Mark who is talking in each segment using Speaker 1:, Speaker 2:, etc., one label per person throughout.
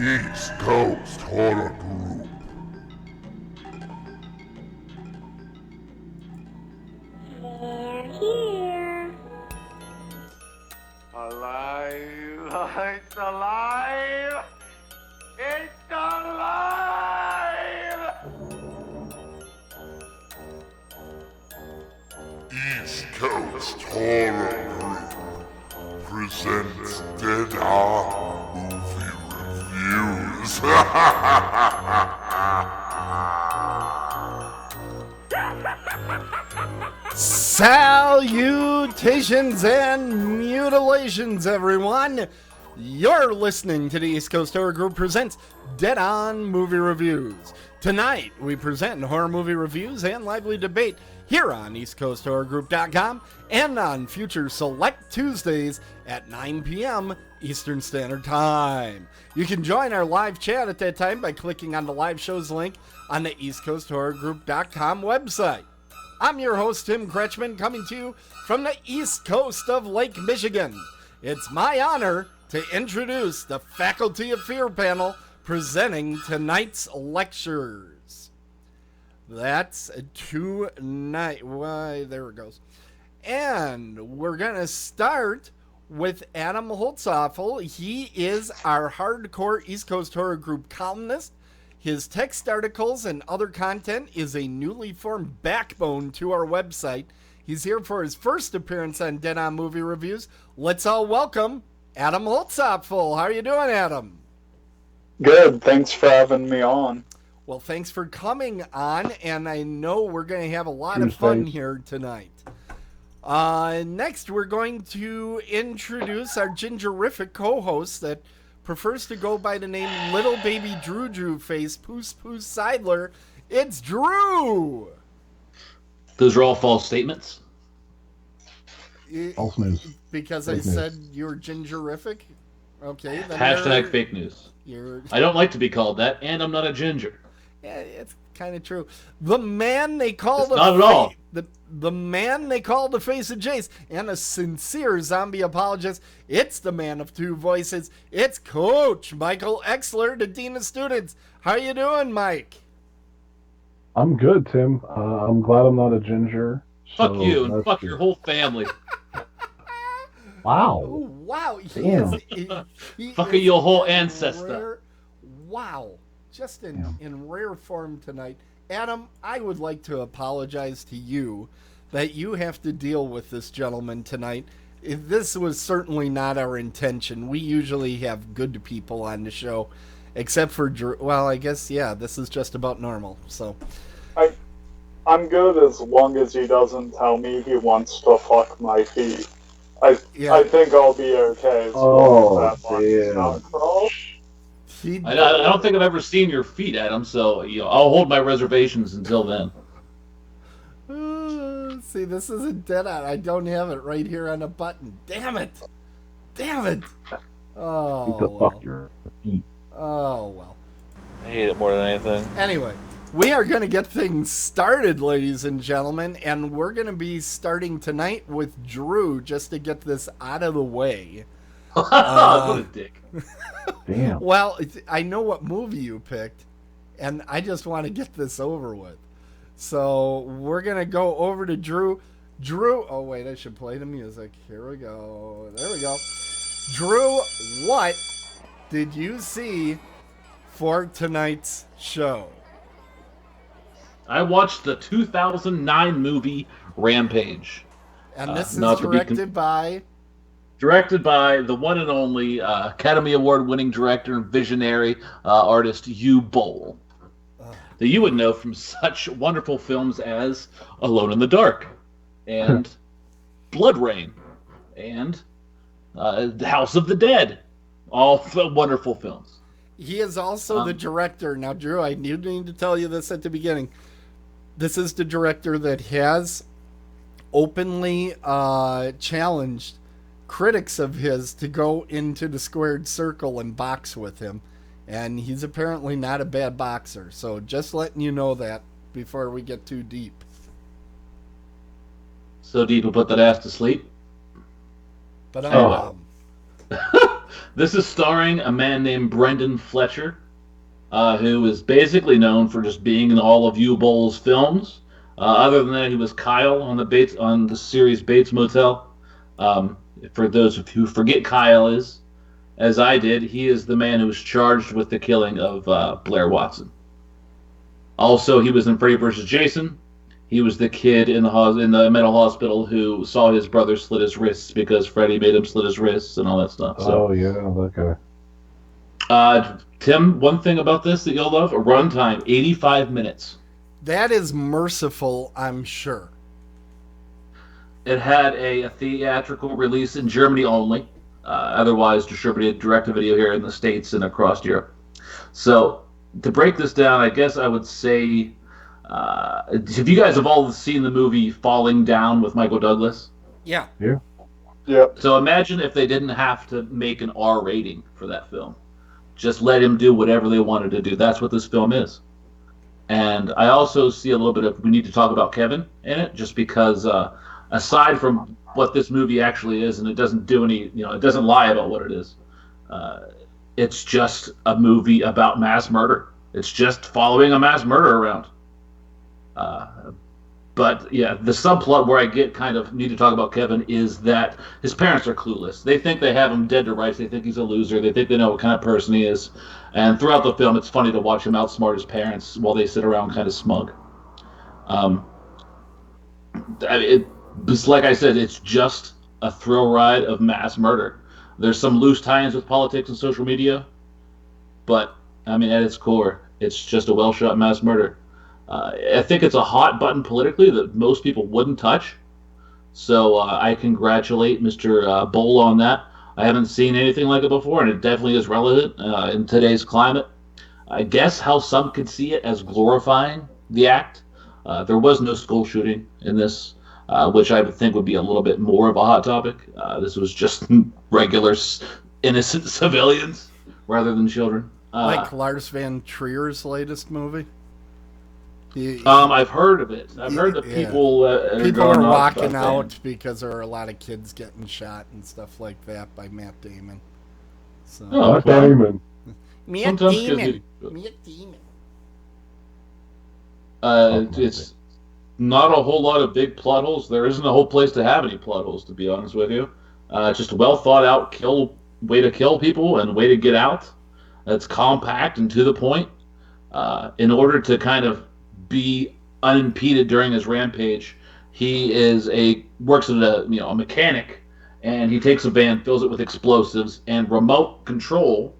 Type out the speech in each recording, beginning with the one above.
Speaker 1: East Coast Horror Group.
Speaker 2: They're here.
Speaker 3: Alive! It's alive! It's alive!
Speaker 1: East Coast Horror Group presents Dead Art Movie Reviews.
Speaker 4: Salutations and mutilations, everyone! You're listening to the East Coast Horror Group presents Dead On Movie Reviews. Tonight, we present horror movie reviews and lively debate here on EastCoastHorrorGroup.com and on future select Tuesdays at 9 p.m. Eastern Standard Time. You can join our live chat at that time by clicking on the live shows link on the EastCoastHorrorGroup.com website. I'm your host, Tim Kretschmann, coming to you from the east coast of Lake Michigan. It's my honor to introduce the Faculty of Fear panel presenting tonight's lectures. That's tonight. Why, there it goes. And we're going to start with Adam Holtzapfel. He is our hardcore East Coast Horror Group columnist. His text articles and other content is a newly formed backbone to our website. He's here for his first appearance on Dead On Movie Reviews. Let's all welcome Adam Holtzapfel. How are you doing, Adam?
Speaker 5: Good. Thanks for having me on.
Speaker 4: Well, thanks for coming on, and I know we're going to have a lot of fun here tonight. Next, we're going to introduce our gingerific co-host that prefers to go by the name Little Baby Drew Face Poos Seidler. It's Drew!
Speaker 6: Those are all false statements.
Speaker 7: False news.
Speaker 4: Because
Speaker 7: Fake
Speaker 4: I
Speaker 7: news.
Speaker 4: said you're gingerific? Okay. Then
Speaker 6: Hashtag fake news. I don't like to be called that, and I'm not a ginger.
Speaker 4: Yeah, it's kind of true. The man they call the
Speaker 6: not at all.
Speaker 4: The man they call the face of Jace, and a sincere zombie apologist. It's the man of two voices. It's Coach Michael Exler, the Dean of Students. How you doing, Mike?
Speaker 7: I'm good, Tim. I'm glad I'm not a ginger.
Speaker 6: Fuck
Speaker 7: so
Speaker 6: you, and
Speaker 7: that's
Speaker 6: fuck
Speaker 7: good.
Speaker 6: your whole family.
Speaker 7: Wow.
Speaker 4: Oh, wow.
Speaker 7: Damn.
Speaker 6: Fuck your whole ancestor.
Speaker 4: Wow. Just
Speaker 7: Damn.
Speaker 4: in rare form tonight. Adam, I would like to apologize to you that you have to deal with this gentleman tonight. This was certainly not our intention. We usually have good people on the show, except for Drew. Well, I guess, yeah, this is just about normal. So,
Speaker 5: I'm good as long as he doesn't tell me he wants to fuck my feet. I think I'll be okay as long as that one's not crossed.
Speaker 6: I don't think I've ever seen your feet, Adam, so I'll hold my reservations until then.
Speaker 4: See, this isn't dead on. I don't have it right here on a button. Damn it! Damn it! Oh,
Speaker 7: Need to
Speaker 4: well.
Speaker 7: fuck your feet.
Speaker 4: Oh, well.
Speaker 8: I hate it more than anything.
Speaker 4: Anyway, we are going to get things started, ladies and gentlemen, and we're going to be starting tonight with Drew, just to get this out of the way.
Speaker 6: What a dick.
Speaker 7: Damn.
Speaker 4: Well, I know what movie you picked, and I just want to get this over with. So we're going to go over to Drew. Drew, oh wait, I should play the music. Here we go. There we go. Drew, what did you see for tonight's show?
Speaker 6: I watched the 2009 movie Rampage.
Speaker 4: And this is
Speaker 6: not to be
Speaker 4: directed by...
Speaker 6: Directed by the one and only Academy Award-winning director and visionary artist Hugh Boll. That you would know from such wonderful films as Alone in the Dark, and Blood Rain, and The House of the Dead. All wonderful films.
Speaker 4: He is also the director. Now, Drew, I do need to tell you this at the beginning. This is the director that has openly challenged critics of his to go into the squared circle and box with him. And he's apparently not a bad boxer. So just letting you know that before we get too deep.
Speaker 6: So deep we put that ass to sleep.
Speaker 4: But
Speaker 6: This is starring a man named Brendan Fletcher, who is basically known for just being in all of U-Bowl's films. Other than that, he was Kyle on the series Bates Motel. For those of you who forget Kyle is, as I did, he is the man who was charged with the killing of Blair Watson. Also, he was in Freddy vs. Jason. He was the kid in the mental hospital who saw his brother slit his wrists because Freddy made him slit his wrists and all that stuff. So,
Speaker 7: oh, yeah, that guy.
Speaker 6: Tim, one thing about this that you'll love, a runtime, 85 minutes.
Speaker 4: That is merciful, I'm sure.
Speaker 6: It had a theatrical release in Germany only, otherwise distributed direct-to-video here in the States and across Europe. So, to break this down, I guess I would say, if you guys have all seen the movie Falling Down with Michael Douglas.
Speaker 4: Yeah.
Speaker 7: Yeah.
Speaker 5: Yep.
Speaker 6: So imagine if they didn't have to make an R rating for that film. Just let him do whatever they wanted to do. That's what this film is. And I also see a little bit of, we need to talk about Kevin in it, just because aside from what this movie actually is, and it doesn't do any, it doesn't lie about what it is. It's just a movie about mass murder. It's just following a mass murder around. But yeah, the subplot where I need to talk about Kevin is that his parents are clueless. They think they have him dead to rights. They think he's a loser. They think they know what kind of person he is. And throughout the film, it's funny to watch him outsmart his parents while they sit around kind of smug. It's like I said, it's just a thrill ride of mass murder. There's some loose tie-ins with politics and social media, but at its core, it's just a well-shot mass murder. I think it's a hot button politically that most people wouldn't touch. So I congratulate Mr. Bowl on that. I haven't seen anything like it before, and it definitely is relevant in today's climate. I guess how some could see it as glorifying the act. There was no school shooting in this, which I would think would be a little bit more of a hot topic. This was just regular innocent civilians rather than children.
Speaker 4: Like Lars Van Trier's latest movie?
Speaker 6: I've heard of it. I've heard that people
Speaker 4: are walking out because there are a lot of kids getting shot and stuff like that by Matt Damon. So.
Speaker 7: Matt Damon.
Speaker 4: Matt Damon.
Speaker 6: It's not a whole lot of big plot holes. There isn't a whole place to have any plot holes, to be honest with you. Just a well thought out way to kill people and way to get out. It's compact and to the point. In order to kind of be unimpeded during his rampage, he works as a mechanic, and he takes a van, fills it with explosives, and by remote control,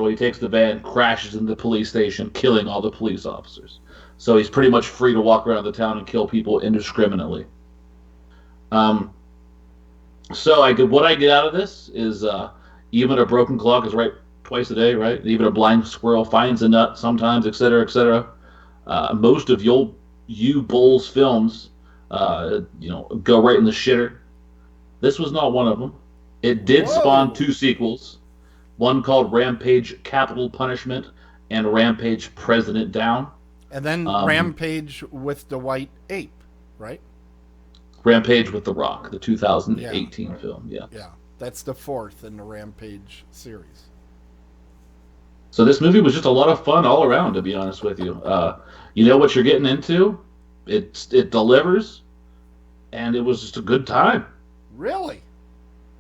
Speaker 6: he takes the van, crashes into the police station, killing all the police officers. So he's pretty much free to walk around the town and kill people indiscriminately. So what I get out of this is even a broken clock is right twice a day, right? Even a blind squirrel finds a nut sometimes, etc., etc. Most of U-Bowl's films, go right in the shitter. This was not one of them. It did spawn 2 sequels, one called Rampage Capital Punishment and Rampage President Down.
Speaker 4: And then Rampage with the White Ape, right?
Speaker 6: Rampage with The Rock, the 2018 film, yeah.
Speaker 4: Yeah, that's the 4th in the Rampage series.
Speaker 6: So this movie was just a lot of fun all around, to be honest with you. You know what you're getting into. It delivers, and it was just a good time.
Speaker 4: Really?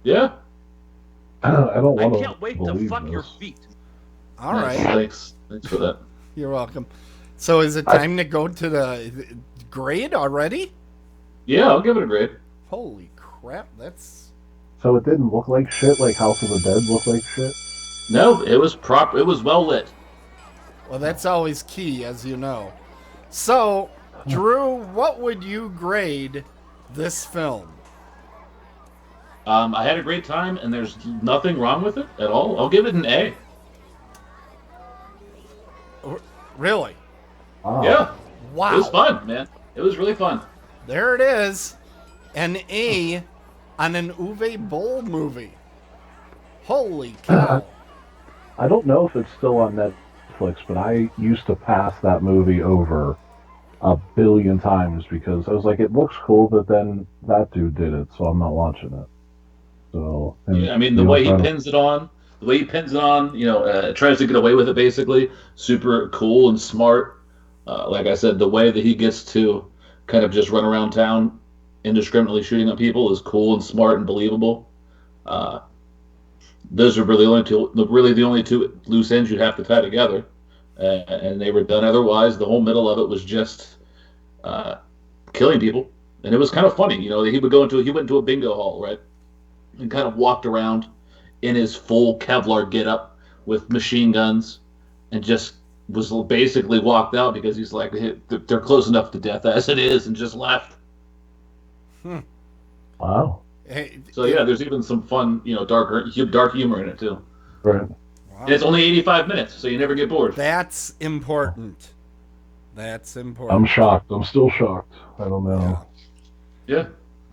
Speaker 6: Yeah.
Speaker 7: I don't want to.
Speaker 9: I can't wait to fuck your feet.
Speaker 4: All right.
Speaker 6: Thanks for that.
Speaker 4: You're welcome. So is it time to go to the grade already?
Speaker 6: Yeah, I'll give it a grade.
Speaker 4: Holy crap, that's...
Speaker 7: So it didn't look like shit like House of the Dead looked like shit?
Speaker 6: No, it was proper. It was well lit.
Speaker 4: Well, that's always key, as you know. So, Drew, what would you grade this film?
Speaker 6: I had a great time, and there's nothing wrong with it at all. I'll give it an A.
Speaker 4: Really?
Speaker 7: Wow.
Speaker 6: Yeah.
Speaker 4: Wow.
Speaker 6: It was fun, man. It was really fun.
Speaker 4: There it is. An A on an Uwe Boll movie. Holy cow.
Speaker 7: I don't know if it's still on Netflix, but I used to pass that movie over a billion times because I was like, it looks cool, but then that dude did it, so I'm not watching it. So,
Speaker 6: yeah, I mean, the way he pins it on, tries to get away with it basically, super cool and smart. Like I said, the way that he gets to kind of just run around town indiscriminately shooting at people is cool and smart and believable. Uh, those are really the only two loose ends you'd have to tie together, and they were done. Otherwise, the whole middle of it was just uh, killing people, and it was kind of funny. He went into a bingo hall, right, and kind of walked around in his full Kevlar getup with machine guns, and just was basically walked out because he's like, hey, they're close enough to death as it is, and just left.
Speaker 7: Wow.
Speaker 4: Hey,
Speaker 6: So yeah, there's even some fun, dark humor in it too.
Speaker 7: Right.
Speaker 4: Wow.
Speaker 6: And it's only 85 minutes, so you never get bored.
Speaker 4: That's important. That's important.
Speaker 7: I'm shocked. I'm still shocked. I don't know.
Speaker 6: Yeah.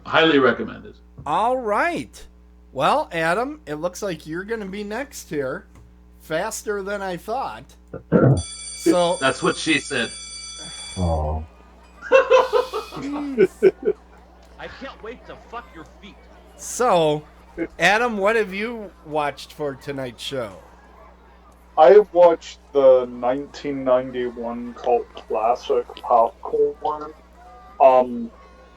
Speaker 6: Highly recommended.
Speaker 4: All right. Well, Adam, it looks like you're going to be next here. Faster than I thought. So
Speaker 6: that's what she said.
Speaker 7: Oh.
Speaker 9: I can't wait to fuck your feet.
Speaker 4: So, Adam, what have you watched for tonight's show?
Speaker 5: I watched the 1991 cult classic Popcorn.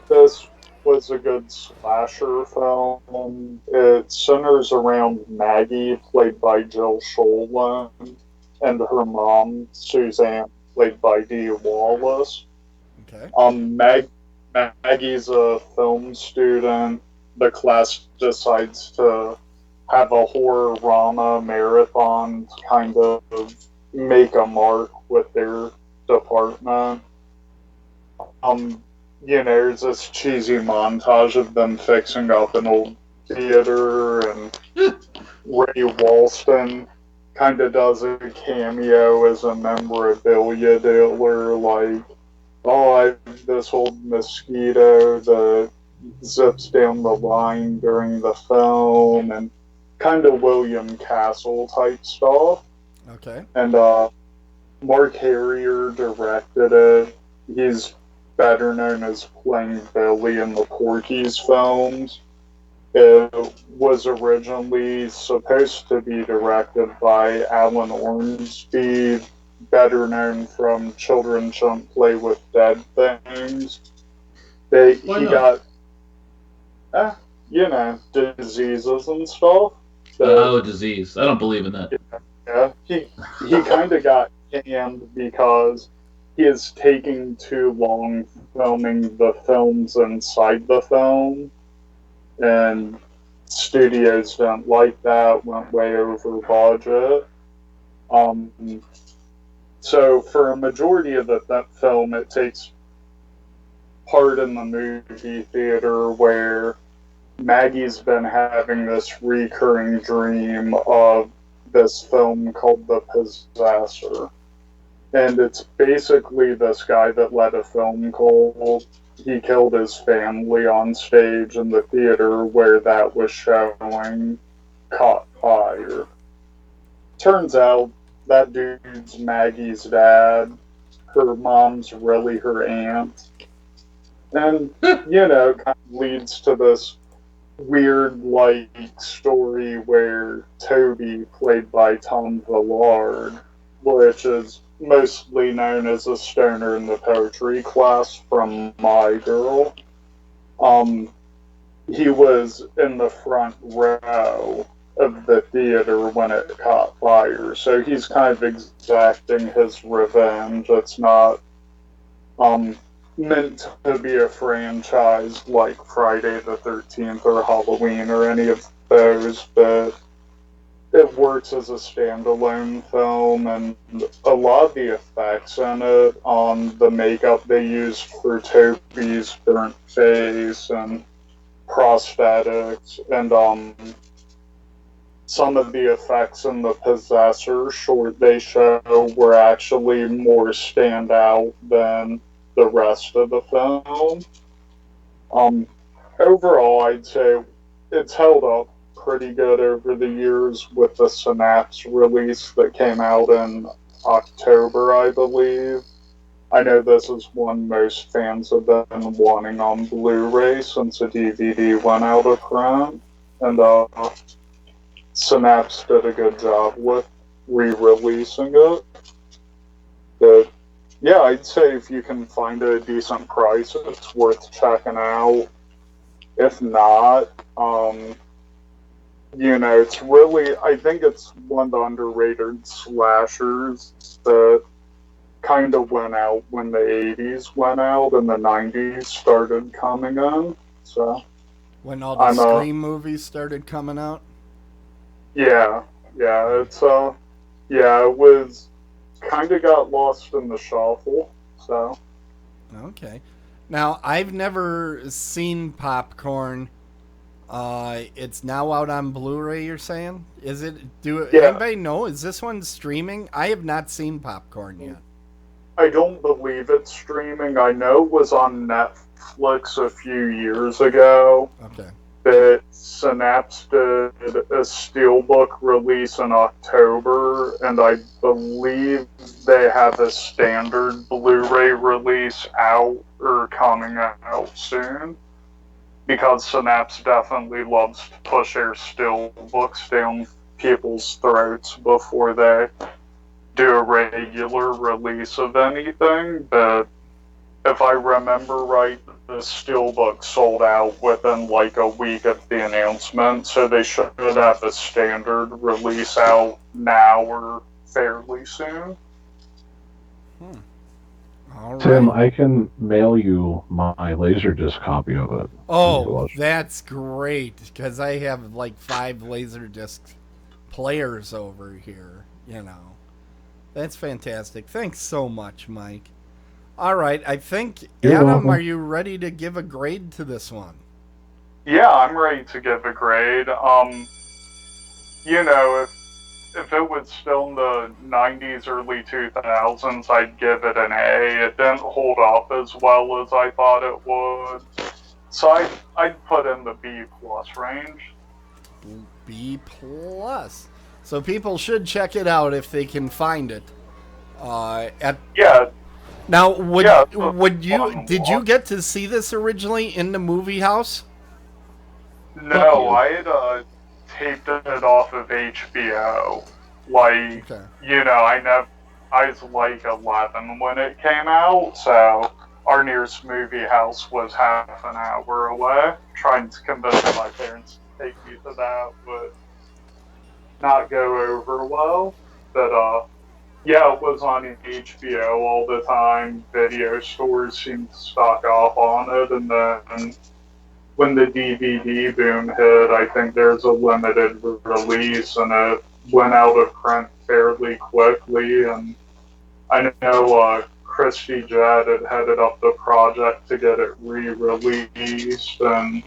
Speaker 5: This was a good slasher film. It centers around Maggie, played by Jill Sholin, and her mom, Suzanne, played by Dee Wallace.
Speaker 4: Okay.
Speaker 5: Maggie's a film student. The class decides to have a horror-rama marathon to kind of make a mark with their department. There's this cheesy montage of them fixing up an old theater, and Ray Walston kind of does a cameo as a memorabilia dealer, like, oh, I have this old mosquito that zips down the line during the film, and kind of William Castle type stuff.
Speaker 4: Okay.
Speaker 5: And Mark Harrier directed it. He's better known as playing Billy in the Porky's films. It was originally supposed to be directed by Alan Ormsby, better known from Children Shouldn't Play with Dead Things. He got, diseases and stuff.
Speaker 6: Disease. I don't believe in that.
Speaker 5: Yeah, he kind of got canned because he is taking too long filming the films inside the film, and studios didn't like that, went way over budget. So for a majority of that film, it takes part in the movie theater where Maggie's been having this recurring dream of this film called The Possessor. And it's basically this guy that led a film cult. He killed his family on stage, and the theater where that was showing caught fire. Turns out that dude's Maggie's dad. Her mom's really her aunt. And, kind of leads to this weird, story where Toby, played by Tom Villard, which is mostly known as a stoner in the poetry class from My Girl, he was in the front row of the theater when it caught fire, so he's kind of exacting his revenge. It's not meant to be a franchise like Friday the 13th or Halloween or any of those, but it works as a standalone film, and a lot of the effects in it, the makeup they used for Toby's burnt face and prosthetics, and some of the effects in the Possessor short they show were actually more standout than the rest of the film. Overall, I'd say it's held up pretty good over the years, with the Synapse release that came out in October, I believe. I know this is one most fans have been wanting on Blu-ray since the DVD went out of print. and Synapse did a good job with re-releasing it. But yeah, I'd say if you can find a decent price, it's worth checking out. If not, it's really, I think it's one of the underrated slashers that kind of went out when the 80s went out and the 90s started coming in. So,
Speaker 4: When all the Scream movies started coming out?
Speaker 5: yeah, it was kind of got lost in the shuffle, so.
Speaker 4: Okay. Now, I've never seen Popcorn. It's now out on Blu-ray, you're saying? Is it? Anybody know? Is this one streaming? I have not seen Popcorn yet.
Speaker 5: I don't believe it's streaming. I know it was on Netflix a few years ago.
Speaker 4: Okay.
Speaker 5: That Synapse did a steelbook release in October, and I believe they have a standard Blu-ray release out or coming out soon. Because Synapse definitely loves to push their steelbooks down people's throats before they do a regular release of anything, but if I remember right, the steelbook sold out within like a week of the announcement, so they should have a standard release out now or fairly soon.
Speaker 4: All right.
Speaker 7: Tim, I can mail you my Laserdisc copy of it.
Speaker 4: Oh, that's great, because I have like 5 Laserdisc players over here, That's fantastic. Thanks so much, Mike. All right, I think,
Speaker 7: You're
Speaker 4: Adam,
Speaker 7: welcome.
Speaker 4: are you ready to give a grade to this one?
Speaker 5: Yeah, I'm ready to give a grade. If it was still in the 90s, early 2000s, I'd give it an A. It didn't hold up as well as I thought it would. So I'd put in the B+ range.
Speaker 4: B+. So people should check it out if they can find it.
Speaker 5: Yeah.
Speaker 4: Now, did you get to see this originally in the movie house?
Speaker 5: No, I had taped it off of HBO.
Speaker 4: Okay.
Speaker 5: I was like 11 when it came out, so our nearest movie house was half an hour away. Trying to convince my parents to take me to that would not go over well. But, yeah, it was on HBO all the time. Video stores seemed to stock up on it, and then when the DVD boom hit, I think there's a limited release, and it went out of print fairly quickly. And I know Christy Judd had headed up the project to get it re-released, and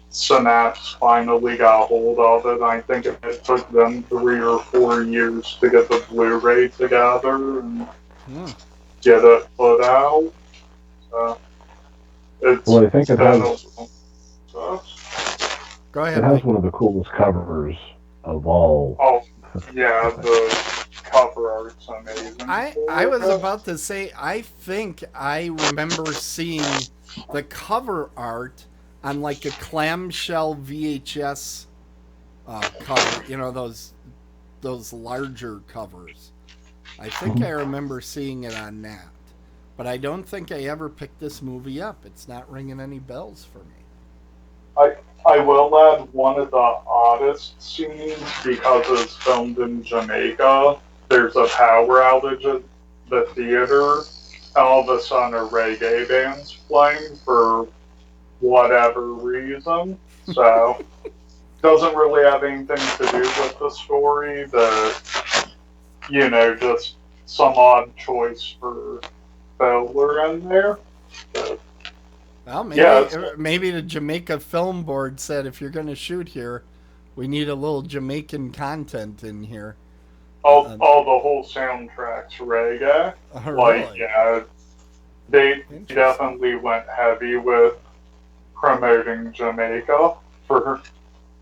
Speaker 5: Synapse finally got hold of it. I think it took them 3 or 4 years to get the Blu-ray together and get it put out. So
Speaker 7: Well, I think it has.
Speaker 4: Go ahead.
Speaker 7: It has
Speaker 4: Mike.
Speaker 7: one of the coolest covers of all.
Speaker 5: Oh, yeah, the cover art's amazing.
Speaker 4: I was about to say, I think I remember seeing the cover art on like a clamshell VHS cover, those larger covers. I think I remember seeing it on that. But I don't think I ever picked this movie up. It's not ringing any bells for me.
Speaker 5: I will add one of the oddest scenes because it's filmed in Jamaica. There's a power outage at the theater. All of a sudden, a reggae band's playing for whatever reason. So, doesn't really have anything to do with the story, but, just some odd choice for Fowler in there. But,
Speaker 4: Well,
Speaker 5: yeah,
Speaker 4: maybe the Jamaica Film Board said if you're going to shoot here, we need a little Jamaican content in here.
Speaker 5: the whole soundtrack's reggae.
Speaker 4: Really?
Speaker 5: Yeah, they definitely went heavy with promoting Jamaica for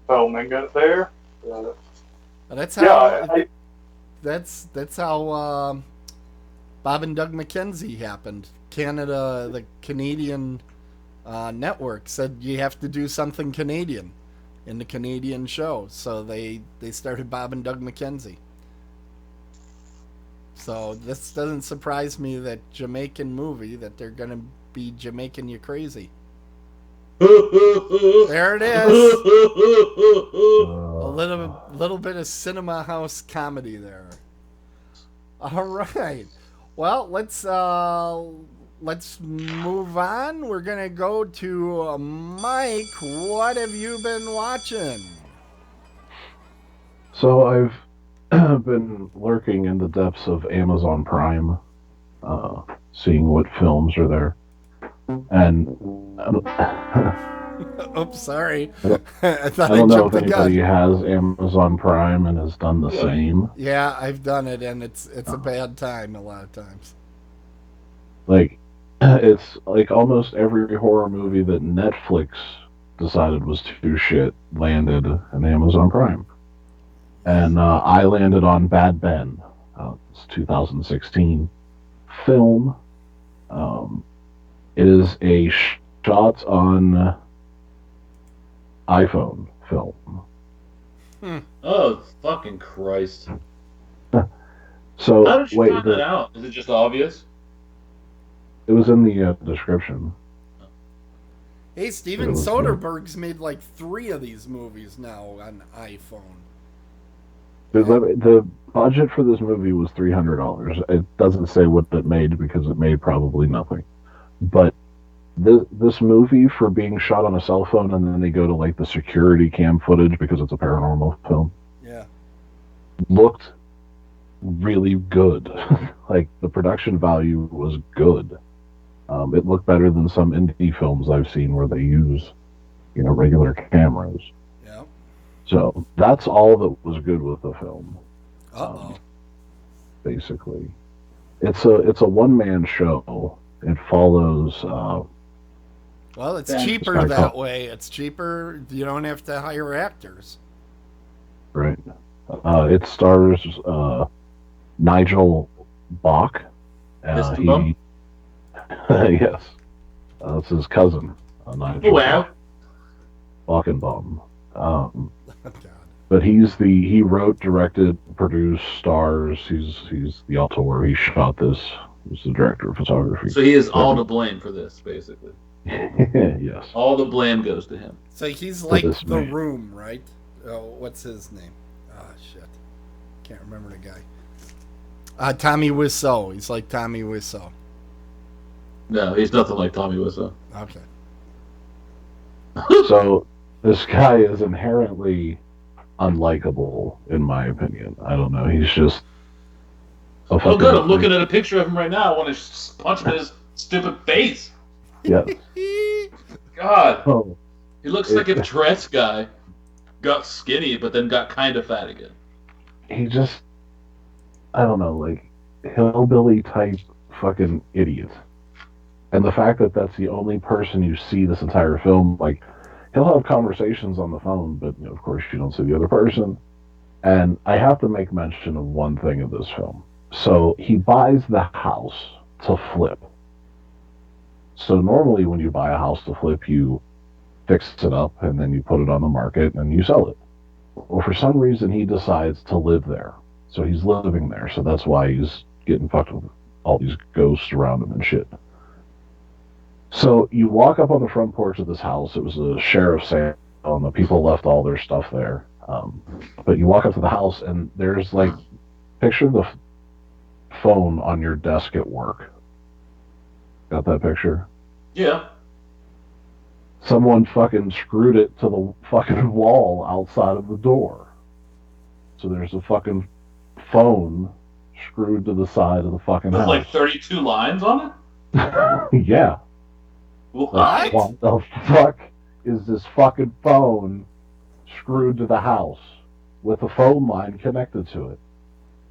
Speaker 5: filming it there.
Speaker 4: That's how. That's how Bob and Doug McKenzie happened. The Canadian network said you have to do something Canadian, in the Canadian show. So they started Bob and Doug McKenzie. So this doesn't surprise me that Jamaican movie that they're gonna be Jamaican you crazy. There it is. A little bit of cinema house comedy there. All right. Well, let's move on. We're gonna go to Mike. What have you been watching?
Speaker 7: So I've been lurking in the depths of Amazon Prime, seeing what films are there, and
Speaker 4: Oops, sorry.
Speaker 7: I
Speaker 4: thought
Speaker 7: don't know if
Speaker 4: jumped the gun.
Speaker 7: anybody has Amazon Prime and has done the same.
Speaker 4: Yeah, I've done it, and it's a bad time a lot of times.
Speaker 7: Like, it's like almost every horror movie that Netflix decided was too shit landed in Amazon Prime. And I landed on Bad Ben. It's 2016 film. It is a shot on iPhone film.
Speaker 6: Oh, fucking Christ.
Speaker 7: So,
Speaker 6: How did you
Speaker 7: wait,
Speaker 6: find that out? Is it just obvious?
Speaker 7: it was in the description.
Speaker 4: Hey, Steven Soderbergh's made like 3 of these movies now on iPhone.
Speaker 7: The budget for this movie was $300. It doesn't say what it made because it made probably nothing. But this movie, for being shot on a cell phone and then they go to like the security cam footage because it's a paranormal film,
Speaker 4: Yeah.
Speaker 7: looked really good. Like, the production value was good. It looked better than some indie films I've seen where they use, regular cameras.
Speaker 4: Yeah.
Speaker 7: So that's all that was good with the film.
Speaker 4: Uh-oh.
Speaker 7: Basically, it's a one-man show. It follows.
Speaker 4: Well, it's
Speaker 6: Ben.
Speaker 4: cheaper that way. It's cheaper. You don't have to hire actors.
Speaker 7: Right. It stars Nigel Bach.
Speaker 6: Mr. Bum?
Speaker 7: Yes. That's his cousin. Nigel
Speaker 6: Oh, wow.
Speaker 7: Bachenbaum.
Speaker 4: God.
Speaker 7: But he wrote, directed, produced, stars. He's the auteur. He shot this. He's the director of photography.
Speaker 6: So he is all to blame for this, basically.
Speaker 7: Yes.
Speaker 6: All the blame goes to him.
Speaker 4: So he's like
Speaker 7: this
Speaker 4: The
Speaker 7: man.
Speaker 4: Room, right? Oh, what's his name? Ah, shit. Can't remember the guy. Tommy Wiseau. He's like Tommy Wiseau.
Speaker 6: No, he's nothing like Tommy Wiseau.
Speaker 4: Okay.
Speaker 7: So this guy is inherently unlikable, in my opinion. I don't know. He's just.
Speaker 6: Oh, good. I'm looking at a picture of him right now. I want to punch him in his stupid face.
Speaker 7: Yes.
Speaker 6: God.
Speaker 7: Oh,
Speaker 6: He looks like a dress guy. Got skinny, but then got kind of fat again.
Speaker 7: he just. I don't know, like, hillbilly type fucking idiot. And the fact that that's the only person you see this entire film, like, he'll have conversations on the phone, but of course you don't see the other person. And I have to make mention of one thing in this film. So he buys the house to flip. So normally when you buy a house to flip, you fix it up and then you put it on the market and you sell it. Well, for some reason he decides to live there. So he's living there. So that's why he's getting fucked with all these ghosts around him and shit. So you walk up on the front porch of this house. It was a sheriff's sale, and the people left all their stuff there. But you walk up to the house, and there's like, picture the phone on your desk at work. Got that picture?
Speaker 6: Yeah.
Speaker 7: Someone fucking screwed it to the fucking wall outside of the door. So there's a fucking phone screwed to the side of the fucking
Speaker 6: With
Speaker 7: house.
Speaker 6: like 32 lines on
Speaker 7: Yeah.
Speaker 6: it? What?
Speaker 7: Like, what the fuck is this fucking phone screwed to the house with a phone line connected to it?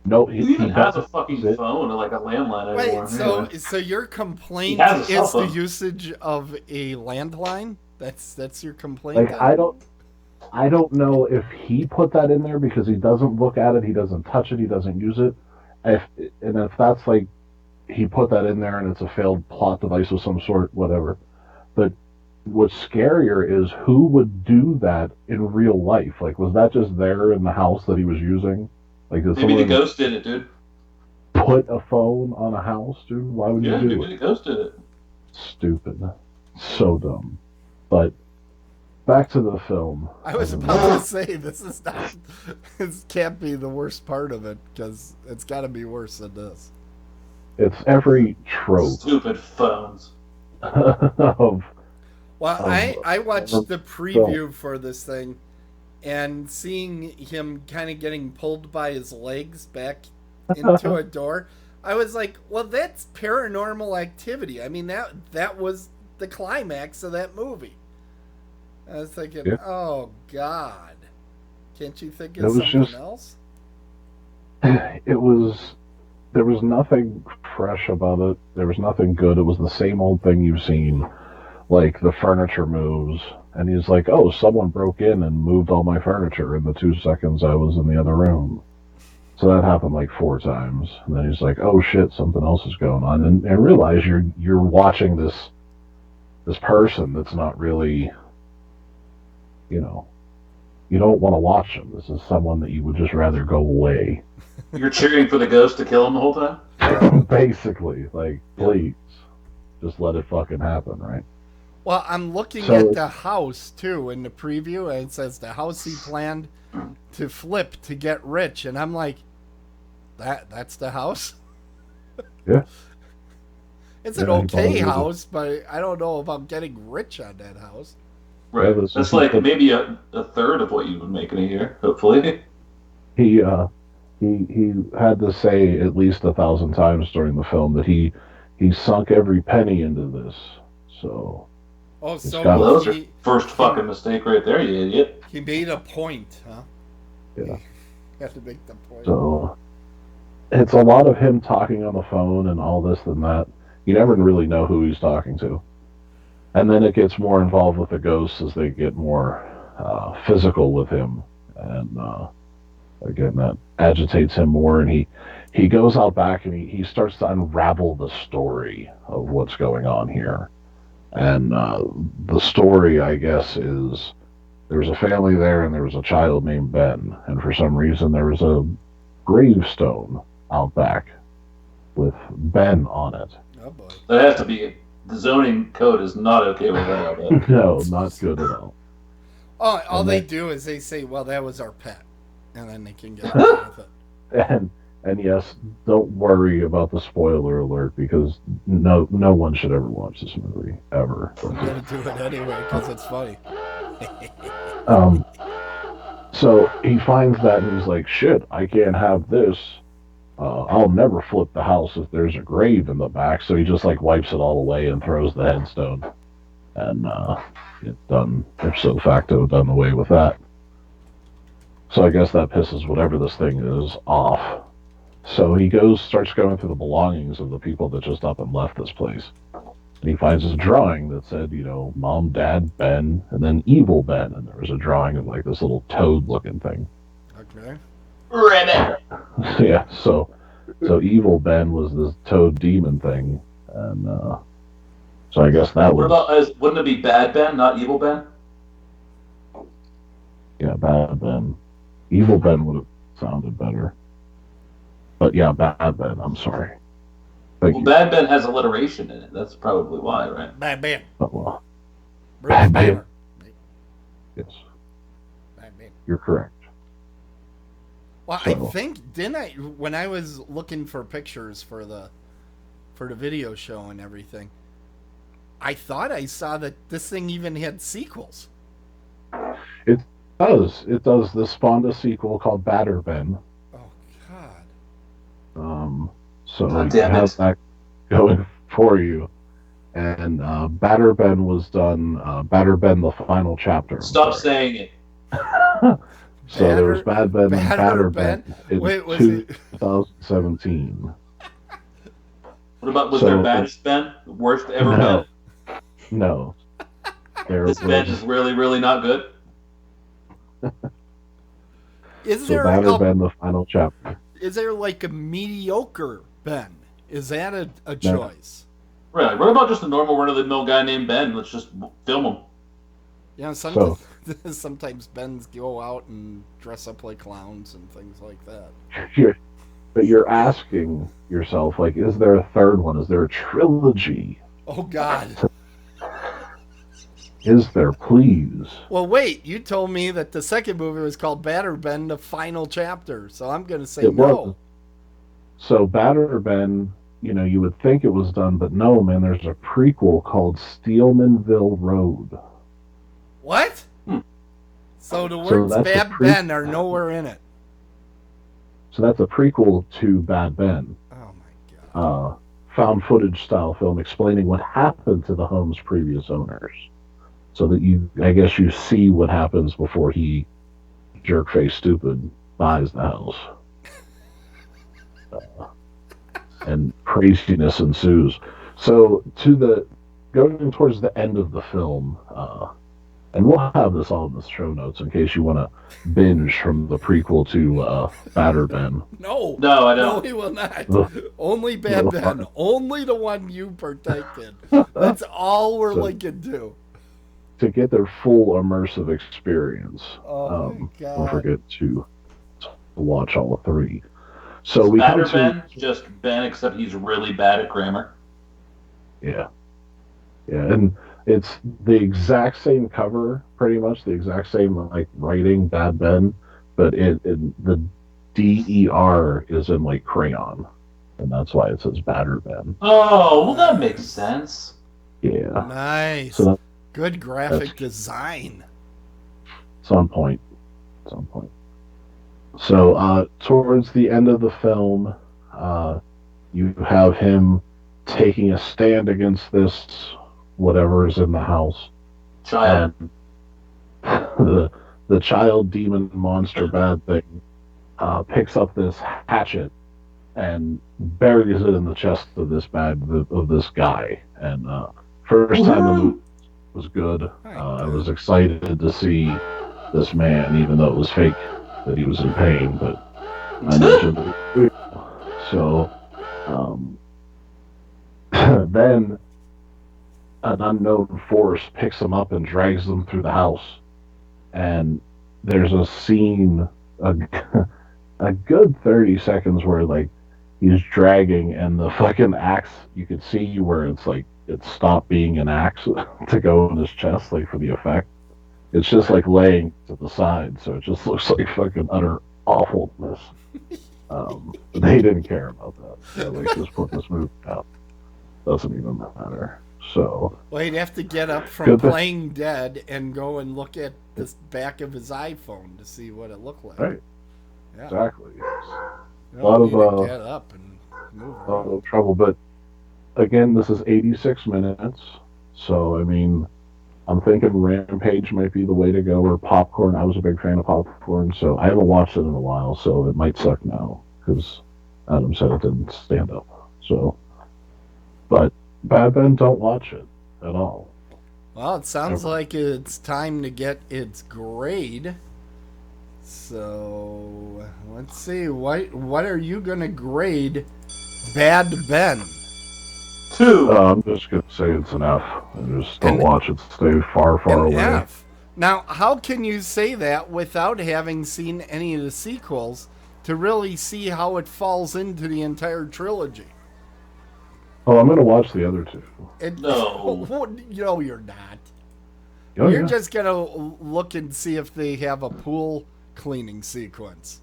Speaker 7: No,
Speaker 6: Who even has a
Speaker 7: doesn't
Speaker 6: fucking
Speaker 7: use it.
Speaker 6: phone or like a landline anymore?
Speaker 4: Wait, so your complaint
Speaker 6: He has a cell
Speaker 4: is the
Speaker 6: phone.
Speaker 4: usage of a landline? That's your complaint?
Speaker 7: Like,
Speaker 4: then?
Speaker 7: I don't know if he put that in there because he doesn't look at it, he doesn't touch it, he doesn't use it. If that's like he put that in there and it's a failed plot device of some sort, whatever. But what's scarier is who would do that in real life. Like, was that just there in the house that he was using? Like, did
Speaker 6: Maybe the
Speaker 7: someone
Speaker 6: ghost did it, dude.
Speaker 7: put a phone on a house, dude? Why would you do
Speaker 6: Maybe
Speaker 7: it?
Speaker 6: the ghost did it.
Speaker 7: Stupid. So dumb. But back to the film.
Speaker 4: I was about to say this is not. This can't be the worst part of it because it's got to be worse than this.
Speaker 7: It's every trope
Speaker 6: Stupid phones.
Speaker 7: of.
Speaker 4: Well, I watched the preview
Speaker 7: film.
Speaker 4: for this thing, and seeing him kind of getting pulled by his legs back into a door, I was like, well, that's Paranormal Activity. I mean, that was the climax of that movie. I was thinking,
Speaker 7: Yeah.
Speaker 4: oh, God. Can't you think
Speaker 7: It
Speaker 4: of
Speaker 7: was
Speaker 4: something
Speaker 7: just-
Speaker 4: else?
Speaker 7: There was nothing fresh about it. There was nothing good. It was the same old thing you've seen. Like, the furniture moves. And he's like, oh, someone broke in and moved all my furniture in the 2 seconds I was in the other room. So that happened like 4 times. And then he's like, oh shit, something else is going on. And realize you're watching this person that's not really, you know, you don't want to watch him. This is someone that you would just rather go away.
Speaker 6: You're cheering for the ghost to kill him the whole time?
Speaker 7: Basically, like, please, just let it fucking happen, right?
Speaker 4: Well, I'm looking
Speaker 7: So-
Speaker 4: at the house, too, in the preview, and it says the house he planned to flip to get rich, and I'm like, that's the house?
Speaker 7: Yeah.
Speaker 4: It's an
Speaker 7: Yeah, he
Speaker 4: okay
Speaker 7: probably is.
Speaker 4: house, but I don't know if I'm getting rich on that house.
Speaker 6: Right.
Speaker 7: Yeah, this
Speaker 6: That's
Speaker 7: is-
Speaker 6: like maybe a third of what you would make in a year, hopefully.
Speaker 7: He had to say at least 1,000 times during the film that he sunk every penny into this. So
Speaker 4: Oh,
Speaker 7: It's
Speaker 4: so
Speaker 7: got-
Speaker 6: Well, that was your
Speaker 4: he,
Speaker 6: first fucking mistake right there, you idiot.
Speaker 4: he made a point, huh?
Speaker 7: Yeah.
Speaker 4: You have to make the point.
Speaker 7: So it's a lot of him talking on the phone and all this and that. You never really know who he's talking to. And then it gets more involved with the ghosts as they get more physical with him. And again, that agitates him more. And he goes out back and he starts to unravel the story of what's going on here. And the story, I guess, is there was a family there and there was a child named Ben. And for some reason, there was a gravestone out back with Ben on it.
Speaker 4: Oh, boy.
Speaker 6: That has to be. The zoning code is not okay with that, I bet.
Speaker 7: No, not good at all.
Speaker 4: Oh, all
Speaker 7: And
Speaker 4: they
Speaker 7: then-
Speaker 4: do is they say, well, that was our pet. And then they can get away with it.
Speaker 7: And yes, don't worry about the spoiler alert because no one should ever watch this movie ever.
Speaker 4: I'm going to do it anyway because it's funny.
Speaker 7: So he finds that and he's like, shit, I can't have this. I'll never flip the house if there's a grave in the back. So he just like wipes it all away and throws the headstone. And it's done, ipso facto, done away with that. So I guess that pisses whatever this thing is off. So he starts going through the belongings of the people that just up and left this place. And he finds this drawing that said, Mom, Dad, Ben, and then Evil Ben. And there was a drawing of like this little toad-looking thing.
Speaker 4: Okay.
Speaker 6: Ribbit!
Speaker 7: Yeah, so Evil Ben was this toad demon thing. And so I guess that
Speaker 6: What
Speaker 7: was...
Speaker 6: about, wouldn't it be Bad Ben, not Evil Ben?
Speaker 7: Yeah, Bad Ben. Evil Ben would have sounded better. But yeah, Bad Ben, I'm sorry. Thank
Speaker 6: Well,
Speaker 7: you.
Speaker 6: Bad Ben has alliteration in it. That's probably why, right?
Speaker 4: Bad man.
Speaker 7: But, well,
Speaker 4: Bruce
Speaker 7: Bad man.
Speaker 4: Banner.
Speaker 7: yes,
Speaker 4: Bad man.
Speaker 7: you're correct.
Speaker 4: Well,
Speaker 7: So-
Speaker 4: I think, didn't I, when I was looking for pictures for the video show and everything, I thought I saw that this thing even had sequels.
Speaker 7: It does. This spawned a sequel called Batter Ben.
Speaker 4: Oh, God.
Speaker 7: So
Speaker 6: God
Speaker 7: you
Speaker 6: damn
Speaker 7: have
Speaker 6: it.
Speaker 7: that going for you. And Batter Ben was done, Batter Ben the final chapter. I'm
Speaker 6: Stop
Speaker 7: sorry.
Speaker 6: saying it.
Speaker 7: So there was Bad Ben and
Speaker 4: Batter
Speaker 7: Batter
Speaker 4: Ben?
Speaker 7: Ben in
Speaker 4: Wait, was it?
Speaker 7: 2017.
Speaker 6: What about, was
Speaker 7: So-
Speaker 6: there Baddest Ben? The worst ever
Speaker 7: No.
Speaker 6: Ben?
Speaker 7: No. There
Speaker 6: This Ben is really, really not good?
Speaker 4: Is
Speaker 7: So
Speaker 4: there
Speaker 7: Batter Ben the final chapter.
Speaker 4: is there like a mediocre Ben? Is that a
Speaker 7: No.
Speaker 4: choice?
Speaker 6: Right. What about just a normal run-of-the-mill guy named Ben? Let's just film him.
Speaker 4: Yeah, sometimes Ben's go out and dress up like clowns and things like that.
Speaker 7: But you're asking yourself, like, is there a third one? Is there a trilogy?
Speaker 4: Oh, God.
Speaker 7: Is there, please?
Speaker 4: Well, wait, you told me that the second movie was called Batter Ben, the final chapter, so I'm going to say
Speaker 7: It
Speaker 4: no.
Speaker 7: was. So Batter Ben, you would think it was done, but no, man, there's a prequel called Steelmanville Road.
Speaker 4: What? So the words Bad Ben are nowhere in it.
Speaker 7: So that's a prequel to Bad Ben.
Speaker 4: Oh, my God.
Speaker 7: Found footage style film explaining what happened to the home's previous owners. So that I guess you see what happens before he, jerk-face stupid, buys the house. And craziness ensues. So going towards the end of the film, and we'll have this all in the show notes in case you want to binge from the prequel to Batter Ben.
Speaker 4: No,
Speaker 6: I don't.
Speaker 4: No, he will not. Only Bad Ben. Only the one you protected. That's all we're linking to.
Speaker 7: To get their full immersive experience,
Speaker 4: oh my God.
Speaker 7: don't forget to watch all three. So
Speaker 6: Is
Speaker 7: we
Speaker 6: Batter
Speaker 7: come
Speaker 6: Ben just Ben, except he's really bad at grammar.
Speaker 7: Yeah, and it's the exact same cover, pretty much the exact same like writing, Bad Ben, but the DER is in like crayon, and that's why it says Batter Ben.
Speaker 6: Oh, well, that makes sense.
Speaker 7: Yeah,
Speaker 4: Nice.
Speaker 7: So
Speaker 4: good graphic design.
Speaker 7: It's on point. So towards the end of the film, you have him taking a stand against this whatever is in the house.
Speaker 6: Child.
Speaker 7: The child demon monster bad thing picks up this hatchet and buries it in the chest of this guy. And first time the movie was good. I was excited to see this man, even though it was fake that he was in pain, but I mentioned it. So then an unknown force picks him up and drags them through the house, and there's a scene, a good 30 seconds where like he's dragging and the fucking axe, you could see where it's like it stopped being an axe to go in his chest, like for the effect. It's just like laying to the side, so it just looks like fucking utter awfulness. They didn't care about that. They like just put this movie out. Doesn't even matter. So
Speaker 4: well, he'd have to get up from playing dead and go and look at the back of his iPhone to see what it looked like.
Speaker 7: Right. Yeah. Exactly.
Speaker 4: A lot of get up and move around.
Speaker 7: A lot of trouble, but again, this is 86 minutes, so I mean, I'm thinking Rampage might be the way to go, or Popcorn. I was a big fan of Popcorn, so I haven't watched it in a while, so it might suck now, because Adam said it didn't stand up. So, but Bad Ben, don't watch it at all.
Speaker 4: Well, it sounds like it's time to get its grade. So, let's see. What are you going to grade Bad Ben?
Speaker 6: 2.
Speaker 7: I'm just going to say it's an F. I just don't watch it. Stay far, far away.
Speaker 4: F. Now, how can you say that without having seen any of the sequels to really see how it falls into the entire trilogy?
Speaker 7: Oh, I'm going to watch the other two.
Speaker 6: No.
Speaker 4: No, you're not.
Speaker 7: Oh,
Speaker 4: you're
Speaker 7: yeah.
Speaker 4: just going to look and see if they have a pool cleaning sequence.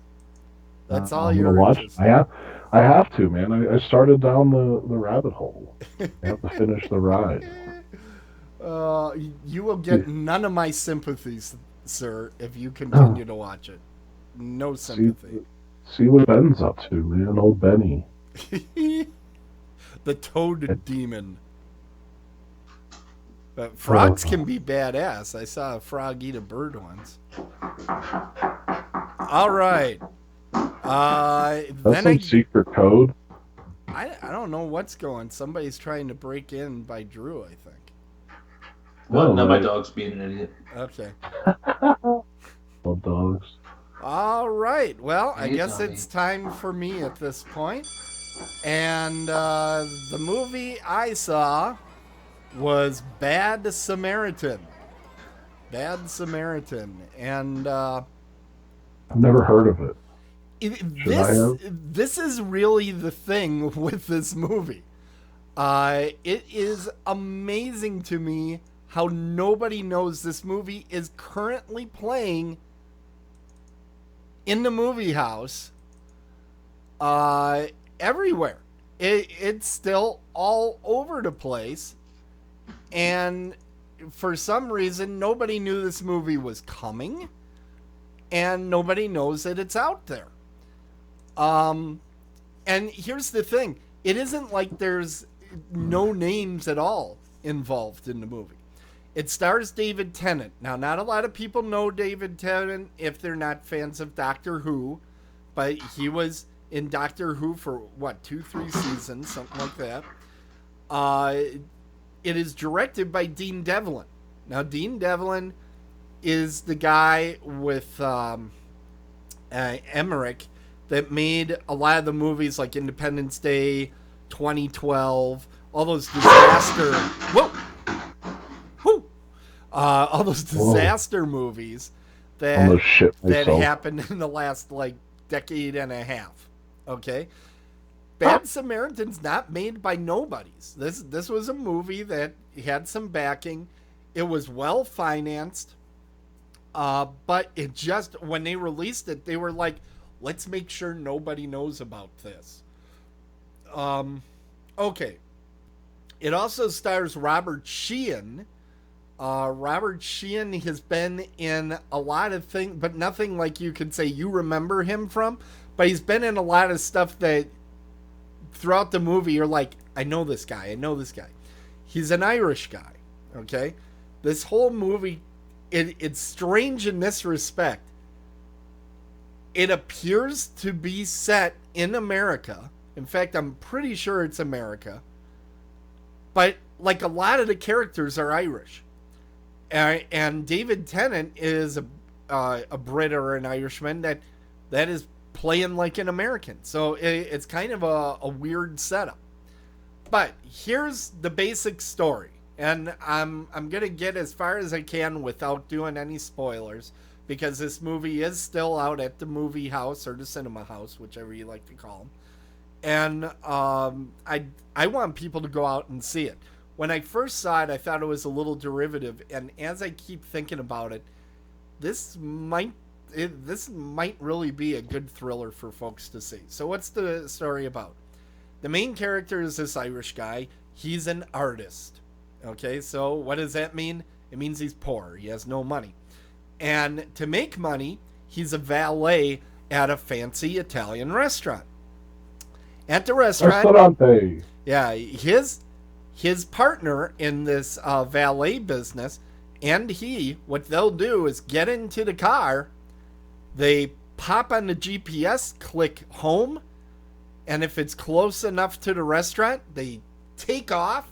Speaker 4: That's all
Speaker 7: I'm
Speaker 4: you're
Speaker 7: gonna watch.
Speaker 4: interested.
Speaker 7: I have to, man. I started down the rabbit hole. I have to finish the ride.
Speaker 4: You will get none of my sympathies, sir, if you continue to watch it. No sympathy.
Speaker 7: See what Ben's up to, man. Old Benny.
Speaker 4: The toad demon. But frogs can be badass. I saw a frog eat a bird once. All right.
Speaker 7: That's some secret code.
Speaker 4: I don't know what's going. Somebody's trying to break in by Drew, I think.
Speaker 6: Well, now my dog's being an idiot.
Speaker 4: Okay.
Speaker 7: Love dogs.
Speaker 4: All right. Well, I guess it's time for me at this point. And the movie I saw was Bad Samaritan. Bad Samaritan. And
Speaker 7: I've never heard of it. Should I have?
Speaker 4: this is really the thing with this movie. It is amazing to me how nobody knows this movie is currently playing in the movie house everywhere. It's still all over the place. And for some reason, nobody knew this movie was coming. And nobody knows that it's out there. And here's the thing. It isn't like there's no names at all involved in the movie. It stars David Tennant. Now, not a lot of people know David Tennant if they're not fans of Doctor Who, but he was in Doctor Who for, 2-3 seasons, something like that. It is directed by Dean Devlin. Now, Dean Devlin is the guy with Emmerich that made a lot of the movies like Independence Day, 2012, all those disaster... Whoa! All those disaster movies that happened in the last decade and a half. Okay, Bad Samaritan's not made by nobodies. This was a movie that had some backing. It was well financed, but it just when they released it, they were like, "Let's make sure nobody knows about this." Okay. It also stars Robert Sheehan. Robert Sheehan has been in a lot of things, but nothing like you could say you remember him from. But he's been in a lot of stuff that throughout the movie you're like, I know this guy. He's an Irish guy, okay? This whole movie, it's strange in this respect. It appears to be set in America. In fact, I'm pretty sure it's America. But like a lot of the characters are Irish. And David Tennant is a Brit or an Irishman that is playing like an American. So it's kind of a weird setup. But here's the basic story. And I'm going to get as far as I can without doing any spoilers. Because this movie is still out at the movie house or the cinema house, whichever you like to call them. And I want people to go out and see it. When I first saw it, I thought it was a little derivative, and as I keep thinking about it, this might really be a good thriller for folks to see. So what's the story about? The main character is this Irish guy. He's an artist. Okay, so what does that mean? It means he's poor. He has no money. And to make money, he's a valet at a fancy Italian restaurant. At the restaurant, yeah, his partner in this valet business and what they'll do is get into the car, they pop on the GPS, click home, and if it's close enough to the restaurant, they take off,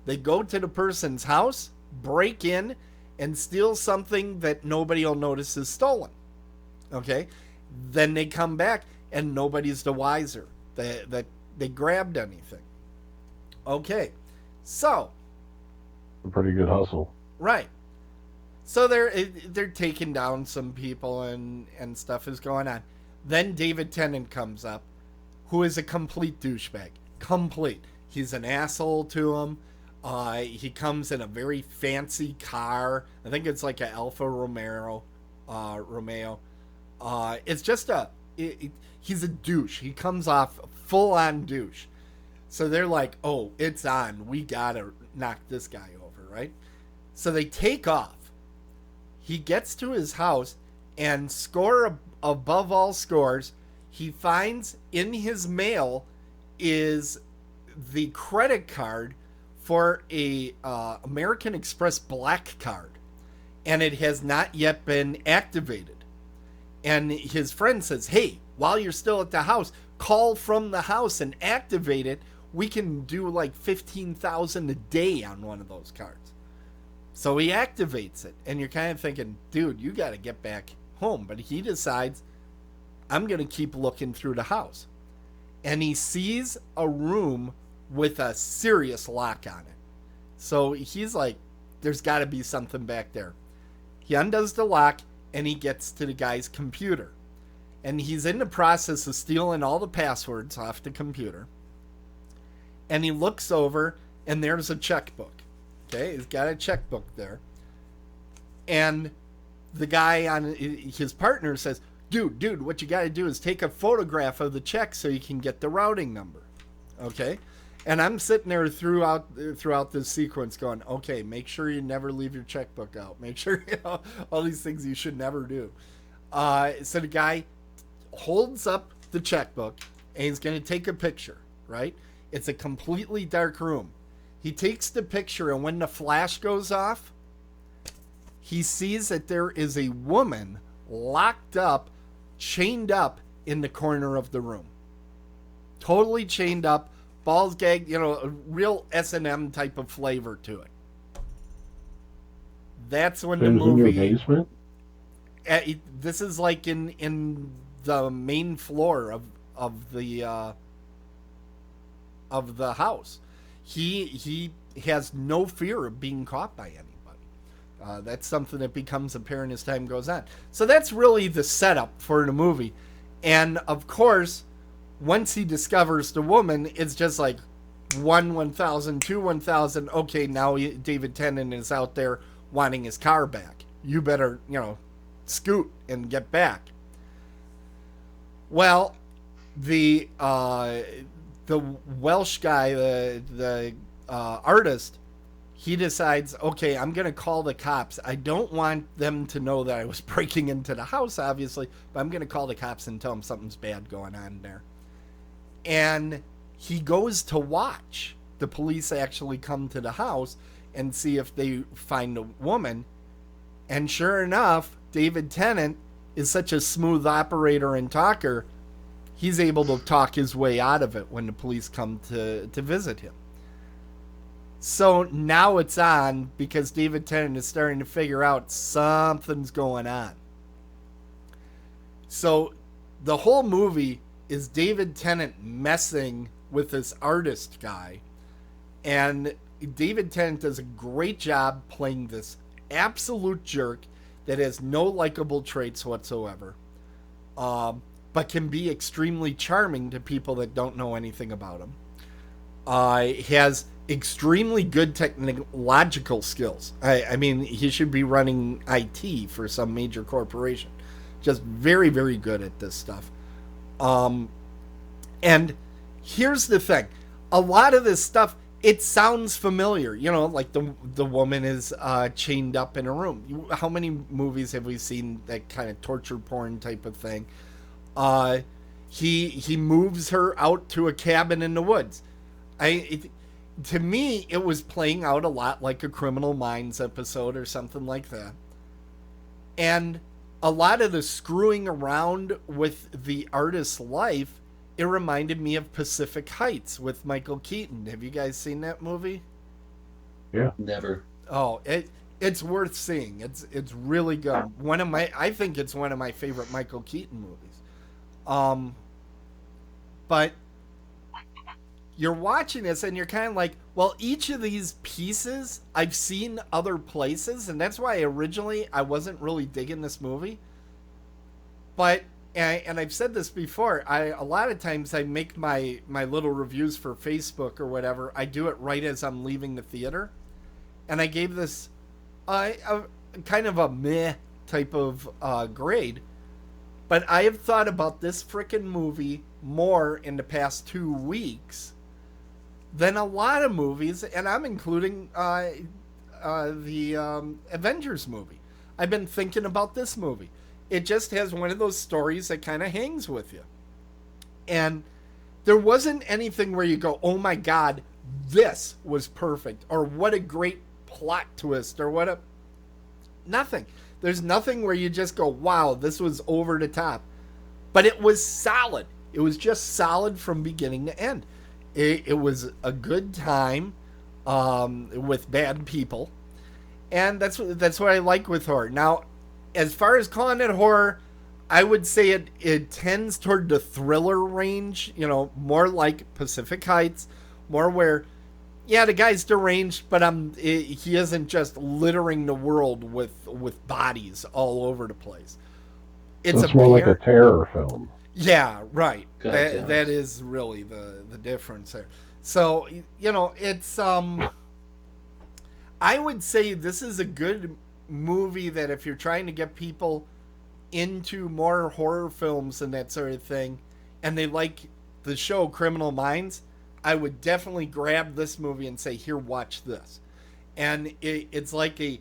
Speaker 4: they go to the person's house, break in, and steal something that nobody will notice is stolen. Okay? Then they come back, and nobody's the wiser that they grabbed anything. Okay. So,
Speaker 7: a pretty good hustle,
Speaker 4: right? So they're taking down some people and stuff is going on. Then David Tennant comes up, who is a complete douchebag. Complete. He's an asshole to him. He comes in a very fancy car. I think it's like an Alfa Romeo. It's just he's a douche. He comes off full on douche. So they're like, oh, it's on. We gotta knock this guy over, right? So they take off. He gets to his house and above all scores, he finds in his mail is the credit card for a American Express Black card. And it has not yet been activated. And his friend says, hey, while you're still at the house, call from the house and activate it. We can do like $15,000 a day on one of those cards. So he activates it. And you're kind of thinking, dude, you got to get back home. But he decides, I'm going to keep looking through the house. and he sees a room with a serious lock on it. So he's like, there's got to be something back there. He undoes the lock, and he gets to the guy's computer. And he's in the process of stealing all the passwords off the computer. And he looks over, and there's a checkbook. Okay, he's got a checkbook there. And the guy on his partner says, dude, what you got to do is take a photograph of the check so you can get the routing number. Okay? And I'm sitting there throughout this sequence going, okay, make sure you never leave your checkbook out. Make sure, all these things you should never do. So the guy holds up the checkbook, and he's going to take a picture, right? It's a completely dark room. He takes the picture, and when the flash goes off, he sees that there is a woman locked up, chained up in the corner of the room. Totally chained up, balls gagged, a real S&M type of flavor to it. That's when the movie...
Speaker 7: in your basement?
Speaker 4: This is like in the main floor of the house. He has no fear of being caught by anybody. That's something that becomes apparent as time goes on. So that's really the setup for the movie. And of course, once he discovers the woman, it's just like 1,000, 1,000. Okay, now David Tennant is out there wanting his car back. You better, scoot and get back. Well, the Welsh guy, the artist, he decides, okay, I'm going to call the cops. I don't want them to know that I was breaking into the house, obviously, but I'm going to call the cops and tell them something's bad going on there. And he goes to watch the police actually come to the house and see if they find a woman. And sure enough, David Tennant is such a smooth operator and talker, he's able to talk his way out of it when the police come to visit him. So now it's on because David Tennant is starting to figure out something's going on. So the whole movie is David Tennant messing with this artist guy. And David Tennant does a great job playing this absolute jerk that has no likable traits whatsoever, but can be extremely charming to people that don't know anything about him. He has extremely good technological skills. I mean, he should be running IT for some major corporation. Just very, very good at this stuff. And here's the thing. A lot of this stuff, it sounds familiar. Like the woman is chained up in a room. How many movies have we seen that kind of torture porn type of thing? He moves her out to a cabin in the woods. To me, it was playing out a lot like a Criminal Minds episode or something like that. And a lot of the screwing around with the artist's life, it reminded me of Pacific Heights with Michael Keaton. Have you guys seen that movie?
Speaker 7: Yeah.
Speaker 6: Never.
Speaker 4: Oh, it's worth seeing. It's really good. I think it's one of my favorite Michael Keaton movies. But you're watching this and you're kind of like, well, each of these pieces I've seen other places, and that's why originally I wasn't really digging this movie. But and I've said this before, a lot of times I make my little reviews for Facebook or whatever, I do it right as I'm leaving the theater. And I gave this a kind of a meh type of grade. But I have thought about this frickin' movie more in the past 2 weeks than a lot of movies, and I'm including the Avengers movie. I've been thinking about this movie. It just has one of those stories that kind of hangs with you. And there wasn't anything where you go, oh my God, this was perfect, or what a great plot twist, or nothing. There's nothing where you just go, wow, this was over the top. But it was solid. It was just solid from beginning to end. It was a good time with bad people. And that's what I like with horror. Now, as far as calling it horror, I would say it tends toward the thriller range, more like Pacific Heights, more where, yeah, the guy's deranged, but he isn't just littering the world with bodies all over the place.
Speaker 7: It's more like a terror film.
Speaker 4: Yeah, right.
Speaker 6: God,
Speaker 4: That is really the difference there. So, it's I would say this is a good movie that if you're trying to get people into more horror films and that sort of thing, and they like the show Criminal Minds, I would definitely grab this movie and say, here, watch this. And it's like a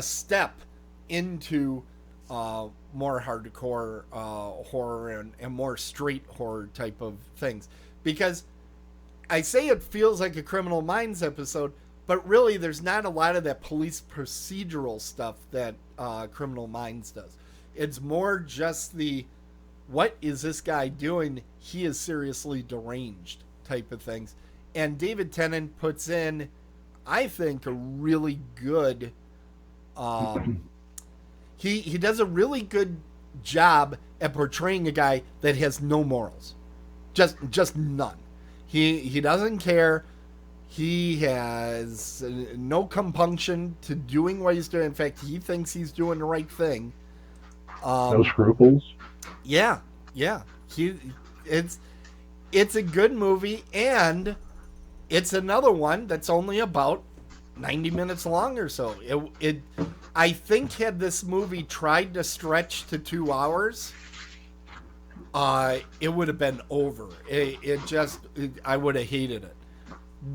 Speaker 4: step into more hardcore horror and more straight horror type of things. Because I say it feels like a Criminal Minds episode, but really there's not a lot of that police procedural stuff that Criminal Minds does. It's more just what is this guy doing? He is seriously deranged type of things. And David Tennant puts in, I think, a really good he does a really good job at portraying a guy that has no morals. Just none. He doesn't care. He has no compunction to doing what he's doing. In fact, he thinks he's doing the right thing.
Speaker 7: No scruples.
Speaker 4: Yeah. It's a good movie, and it's another one that's only about 90 minutes long or so. I think had this movie tried to stretch to 2 hours, it would have been over. I would have hated it.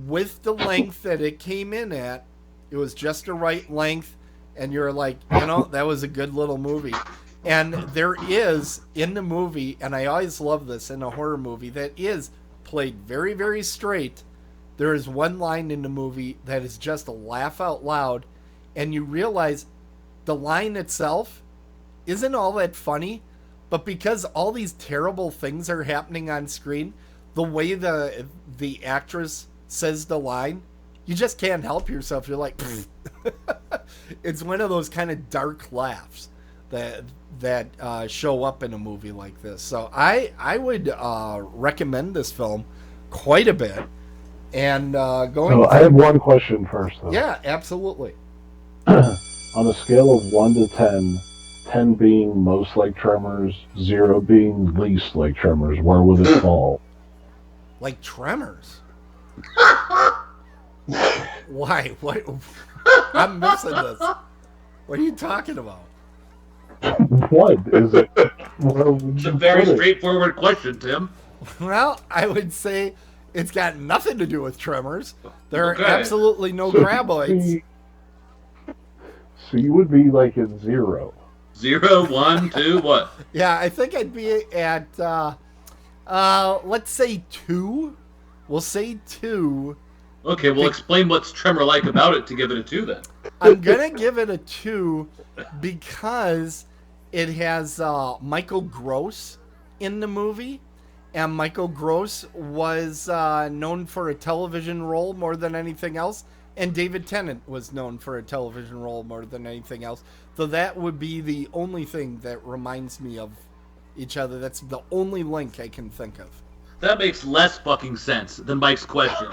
Speaker 4: With the length that it came in at, it was just the right length, and you're like, that was a good little movie. And there is, in the movie, and I always love this in a horror movie, that is played very, very straight. There is one line in the movie that is just a laugh out loud, and you realize the line itself isn't all that funny, but because all these terrible things are happening on screen, the way the actress says the line, you just can't help yourself. You're like, it's one of those kind of dark laughs that show up in a movie like this. So I would recommend this film quite a bit. And
Speaker 7: I have one question first, though.
Speaker 4: Yeah, absolutely.
Speaker 7: On a scale of 1 to 10, 10 being most like Tremors, 0 being least like Tremors, where would it fall?
Speaker 4: Like Tremors? Why? What? I'm missing this. What are you talking about?
Speaker 7: What is it?
Speaker 6: It's a very straightforward question, Tim.
Speaker 4: Well, I would say it's got nothing to do with Tremors. There are absolutely no graboids.
Speaker 7: So you would be like at 0.
Speaker 6: 0, 1, 2, what?
Speaker 4: Yeah, I think I'd be at, let's say 2. We'll say 2.
Speaker 6: Okay, well, explain what's Tremor-like about it to give it a 2, then.
Speaker 4: I'm going to give it a 2 because it has Michael Gross in the movie. And Michael Gross was known for a television role more than anything else. And David Tennant was known for a television role more than anything else. So that would be the only thing that reminds me of each other. That's the only link I can think of.
Speaker 6: That makes less fucking sense than Mike's question.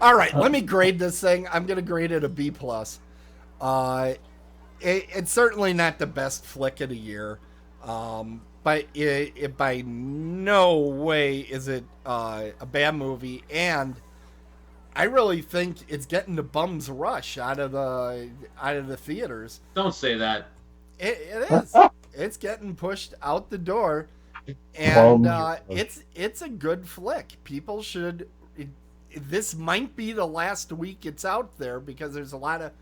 Speaker 4: All right, let me grade this thing. I'm going to grade it a B+. It's certainly not the best flick of the year. But it by no way is it a bad movie, and I really think it's getting the bum's rush out of the theaters.
Speaker 6: Don't say that.
Speaker 4: It is. It's getting pushed out the door, and it's a good flick. People should. This might be the last week it's out there because there's a lot of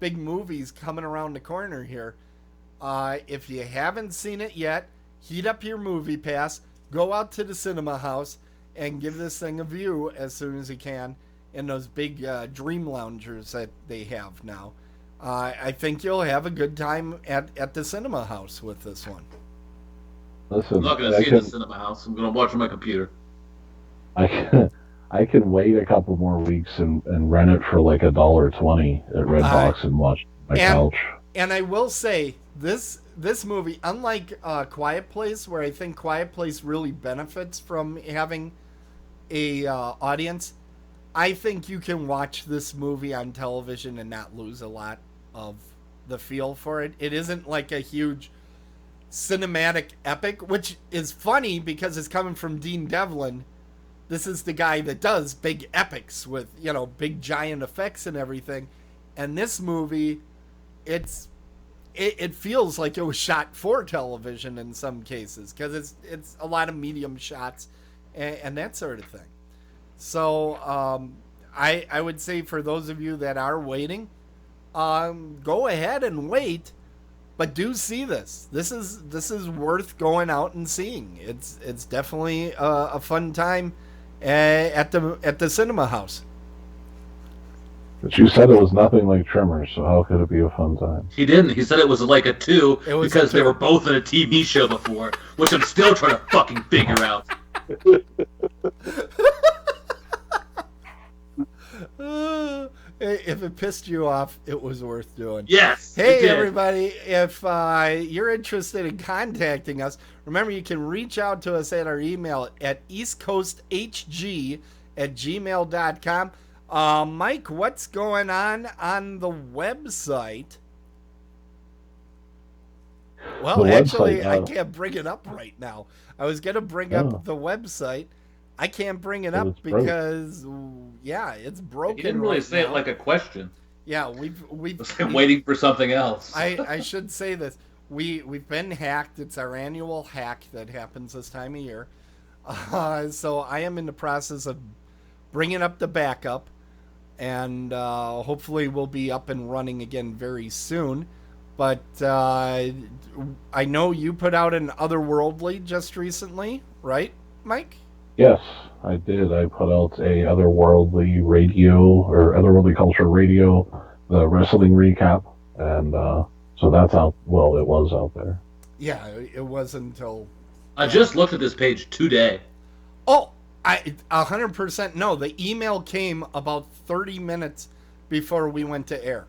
Speaker 4: big movies coming around the corner here. If you haven't seen it yet, heat up your movie pass, go out to the cinema house, and give this thing a view as soon as you can in those big dream loungers that they have now. I think you'll have a good time at the cinema house with this one.
Speaker 7: Listen,
Speaker 6: I'm not going to see it in the cinema house. I'm going to watch on my computer.
Speaker 7: I I can wait a couple more weeks and rent it for like $1.20 at Redbox and watch my couch.
Speaker 4: And I will say, this movie, unlike Quiet Place, where I think Quiet Place really benefits from having a audience, I think you can watch this movie on television and not lose a lot of the feel for it. It isn't like a huge cinematic epic, which is funny because it's coming from Dean Devlin. This is the guy that does big epics with, big giant effects and everything. And this movie, it feels like it was shot for television in some cases, because it's a lot of medium shots and that sort of thing. So I would say for those of you that are waiting, go ahead and wait, but do see this. This is worth going out and seeing. It's definitely a fun time at the cinema house.
Speaker 7: But you said it was nothing like Tremors, so how could it be a fun time?
Speaker 6: He didn't. He said it was like a 2 because they were both in a TV show before, which I'm still trying to fucking figure out.
Speaker 4: If it pissed you off, it was worth doing.
Speaker 6: Yes.
Speaker 4: Hey, everybody, if you're interested in contacting us, remember you can reach out to us at our email at eastcoasthg@gmail.com. Mike, what's going on the website? Well, actually, I can't bring it up right now. I was going to bring up the website. I can't bring it up because, it's broken.
Speaker 6: You didn't really say it like a question.
Speaker 4: Yeah, we've
Speaker 6: waiting for something else.
Speaker 4: I should say this. We've been hacked. It's our annual hack that happens this time of year. So I am in the process of bringing up the backup, and hopefully we'll be up and running again very soon. But I know you put out an Otherworldly just recently, right, Mike?
Speaker 7: Yes, I did. I put out a Otherworldly radio, or Otherworldly Culture Radio, the wrestling recap, and so that's out. Well, it was out there.
Speaker 4: Yeah, it was until...
Speaker 6: I just looked at this page today.
Speaker 4: Oh, 100% no. The email came about 30 minutes before we went to air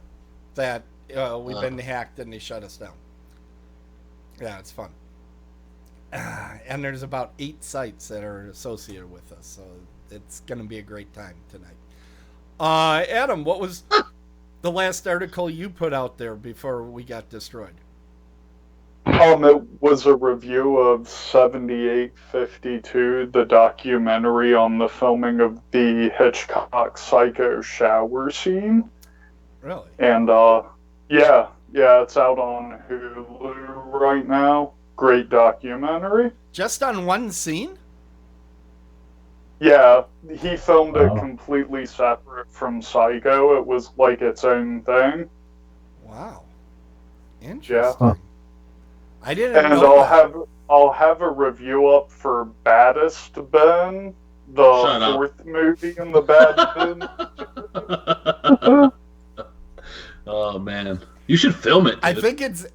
Speaker 4: that we've been hacked and they shut us down. Yeah, it's fun. And there's about 8 sites that are associated with us, so it's going to be a great time tonight. Adam, what was the last article you put out there before we got destroyed?
Speaker 5: It was a review of 7852, the documentary on the filming of the Hitchcock Psycho shower scene.
Speaker 4: Really?
Speaker 5: And, yeah, it's out on Hulu right now. Great documentary.
Speaker 4: Just on one scene?
Speaker 5: Yeah, he filmed it completely separate from Psycho. It was like its own thing.
Speaker 4: Wow. Interesting.
Speaker 5: Yeah.
Speaker 4: I didn't
Speaker 5: and
Speaker 4: know
Speaker 5: I'll have a review up for Baddest Ben, the fourth movie in the Bad Bin.
Speaker 6: Oh man. You should film it.
Speaker 4: Dude.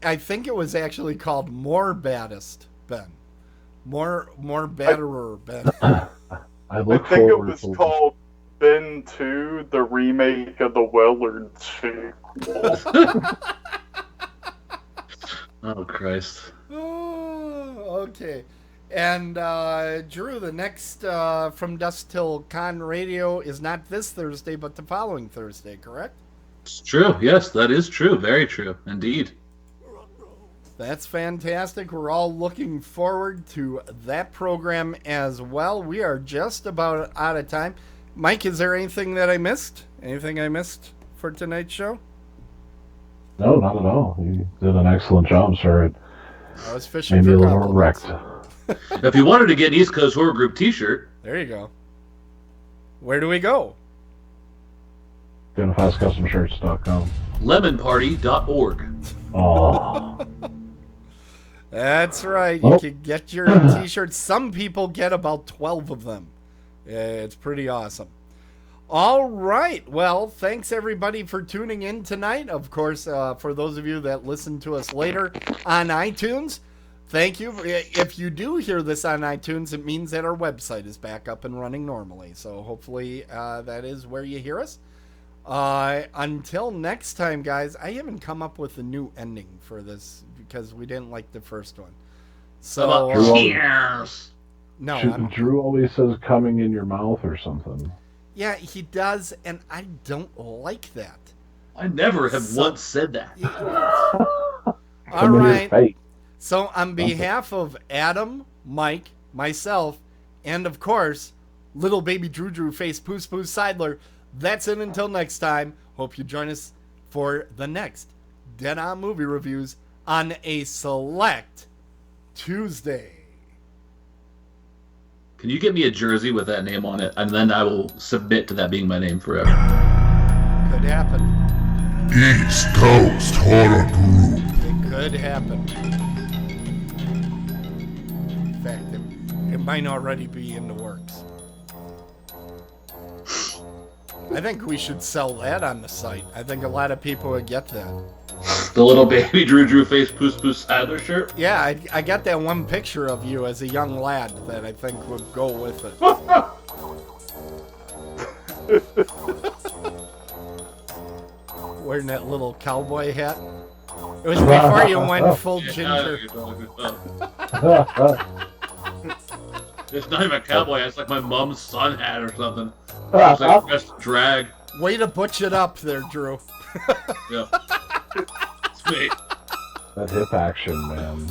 Speaker 4: I think it was actually called More Baddest Ben. More Badderer Ben.
Speaker 5: I think it was called Ben 2, the remake of the Willard sequel.
Speaker 6: Oh Christ.
Speaker 4: Oh, okay. And Drew, the next From Dusk Till Con Radio is not this Thursday, but the following Thursday, correct?
Speaker 6: It's true. Yes, that is true. Very true. Indeed.
Speaker 4: That's fantastic. We're all looking forward to that program as well. We are just about out of time. Mike, is there anything that I missed? Anything I missed for tonight's show?
Speaker 7: No, not at all. You did an excellent job, sir.
Speaker 4: I was fishing for compliments.
Speaker 6: If you wanted to get an East Coast Horror Group t-shirt.
Speaker 4: There you go. Where do we go?
Speaker 7: GoFastCustomShirts.com.
Speaker 6: Lemonparty.org.
Speaker 7: Oh.
Speaker 4: That's right. You can get your t-shirts. Some people get about 12 of them. It's pretty awesome. All right. Well, thanks everybody for tuning in tonight. Of course, for those of you that listen to us later on iTunes, Thank you. If you do hear this on iTunes, it means that our website is back up and running normally. So hopefully that is where you hear us. Until next time, guys, I haven't come up with a new ending for this because we didn't like the first one. So,
Speaker 6: cheers!
Speaker 4: No,
Speaker 7: Drew always says coming in your mouth or something.
Speaker 4: Yeah, he does, and I don't like that.
Speaker 6: I never have once said that.
Speaker 4: All right. So on behalf of Adam, Mike, myself, and of course, little baby Drew face Poos Poos Seidler, that's it until next time. Hope you join us for the next Dead On Movie Reviews on a select Tuesday.
Speaker 6: Can you get me a jersey with that name on it? And then I will submit to that being my name forever.
Speaker 4: Could happen.
Speaker 1: East Coast Horror Group.
Speaker 4: It could happen. In fact, it might already be in the works. I think we should sell that on the site. I think a lot of people would get that.
Speaker 6: The little baby Drew face Poos Poos Sadler shirt?
Speaker 4: Yeah, I got that one picture of you as a young lad that I think would go with it. Wearing that little cowboy hat. It was before you went full ginger.
Speaker 6: It's not even a cowboy hat, it's like my mom's sun hat or something. It's like just drag.
Speaker 4: Way to butch it up there, Drew.
Speaker 6: Yeah. Sweet.
Speaker 7: That hip action, man.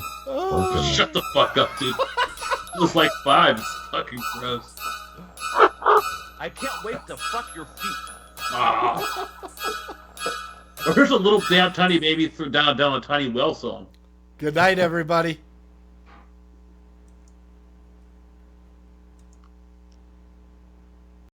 Speaker 6: Shut the fuck up, dude. It was like 5. It's fucking gross.
Speaker 9: I can't wait to fuck your feet.
Speaker 6: Ah. Or here's a little damn tiny baby threw down a tiny well song.
Speaker 4: Good night, everybody.